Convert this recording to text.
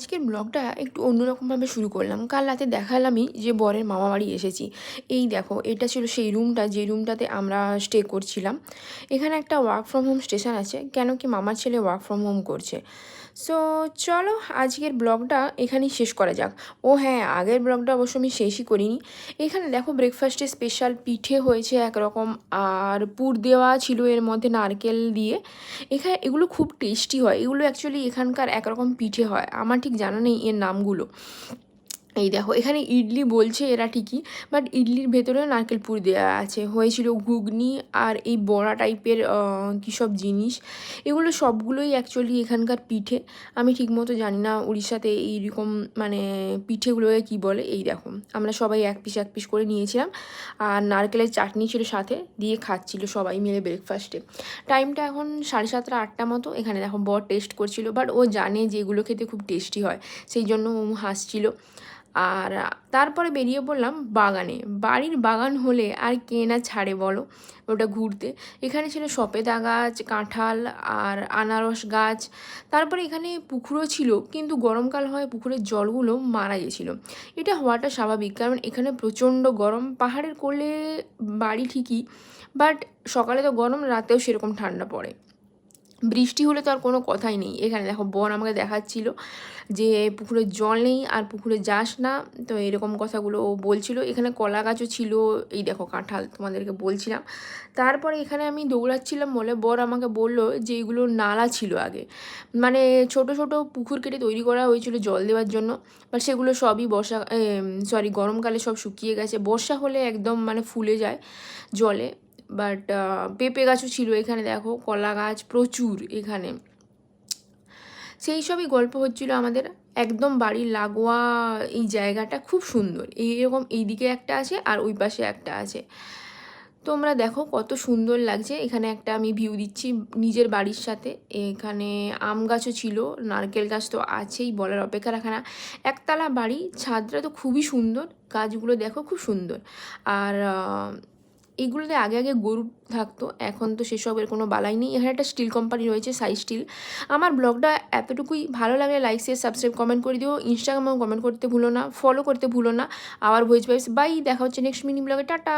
আজকের ব্লগটা একটু অন্যরকমভাবে শুরু করলাম। কাল রাতে দেখালামই যে বরের মামা বাড়ি এসেছি। এই দেখো, এটা ছিল সেই রুমটা যে রুমটাতে আমরা স্টে করছিলাম। এখানে একটা ওয়ার্ক ফ্রম হোম স্টেশন আছে, কেন কি মামার ছেলে ওয়ার্ক ফ্রম হোম করছে। সো চলো আজকের ব্লগটা এখানেই শেষ করা যাক। ও হ্যাঁ, আগের ব্লগটা অবশ্য আমি শেষই করিনি। এখানে দেখো ব্রেকফাস্টে স্পেশাল পিঠে হয়েছে একরকম, আর পুর দেওয়া ছিল এর মধ্যে নারকেল দিয়ে। এখানে এগুলো খুব টেস্টি হয়। এগুলো অ্যাকচুয়ালি এখানকার একরকম পিঠে হয়, আমার ঠিক জানা নেই এর নামগুলো। এই দেখো, এখানে ইডলি বলছে এরা ঠিকই, বাট ইডলির ভেতরেও নারকেল পুর দেওয়া আছে। হয়েছিল ঘুগনি আর এই বড়া টাইপের কী সব জিনিস। এগুলো সবগুলোই অ্যাকচুয়ালি এখানকার পিঠে। আমি ঠিকমতো জানি না উড়িষ্যাতে এইরকম মানে পিঠেগুলোকে কী বলে। এই দেখো, আমরা সবাই এক পিস করে নিয়েছিলাম, আর নারকেলের চাটনি ছিল সাথে, দিয়ে খাচ্ছিল সবাই মিলে ব্রেকফাস্টে। টাইমটা এখন 7:30 8টা মতো। এখানে দেখো বর টেস্ট করছিল, বাট ও জানে যে এগুলো খেতে খুব টেস্টি হয়, সেই জন্য ও হাসছিল। আর তারপরে বেরিয়ে পড়লাম বাগানে। বাড়ির বাগান হলে আর কে না ছাড়ে বলো ওটা ঘুরতে। এখানে ছিল সবেদা গাছ, কাঁঠাল আর আনারস গাছ। তারপরে এখানে পুকুরও ছিল, কিন্তু গরমকাল হয় পুকুরের জলগুলো মারা গেছিলো। এটা হওয়াটা স্বাভাবিক, কারণ এখানে প্রচণ্ড গরম। পাহাড়ের কোলে বাড়ি ঠিকই, বাট সকালে তো গরম, রাতেও সেরকম ঠান্ডা পড়ে। বৃষ্টি হলে তো আর কোনো কথাই নেই। এখানে দেখো বর আমাকে দেখাচ্ছিল যে পুকুরের জল নেই আর পুকুরে যাস না, তো এরকম কথাগুলো ও বলছিল। এখানে কলা গাছও ছিল, এই দেখো কাঁঠাল তোমাদেরকে বলছিলাম। তারপরে এখানে আমি দৌড়াচ্ছিলাম বলে বর আমাকে বললো যে এগুলো নালা ছিল আগে, মানে ছোট ছোট পুকুর কেটে তৈরি করা হয়েছিল জল দেওয়ার জন্য। বাট সেগুলো সবই গরমকালে সব শুকিয়ে গেছে। বর্ষা হলে একদম মানে ফুলে যায় জলে। বাট পেঁপে গাছও ছিল এখানে, দেখো কলা গাছ প্রচুর এখানে। সেই সবই গল্প হচ্ছিল আমাদের। একদম বাড়ির লাগোয়া এই জায়গাটা খুব সুন্দর। এইরকম এইদিকে একটা আছে আর ওই পাশে একটা আছে। তোমরা দেখো কত সুন্দর লাগছে। এখানে একটা আমি ভিউ দিচ্ছি নিজের বাড়ির সাথে। এখানে আম গাছও ছিল, নারকেল গাছ তো আছেই, বলার অপেক্ষা রাখে না। একতলা বাড়ি, ছাদটা তো খুবই সুন্দর, গাছগুলো দেখো খুব সুন্দর। আর এইগুলোতে আগে আগে গরু থাকতো, এখন তো সেসবের কোনো বালাই নেই। এখানে একটা স্টিল কোম্পানি রয়েছে, সাই স্টিল। আমার ব্লগটা এতটুকুই। ভালো লাগলে লাইক শেয়ার সাবস্ক্রাইব কমেন্ট করে দিও। ইনস্টাগ্রামেও কমেন্ট করতে ভুলো না, ফলো করতে ভুলো না। আবার ভয়েস ভাইবস বাই, দেখা হচ্ছে নেক্সট মিনি ব্লগে, টাটা।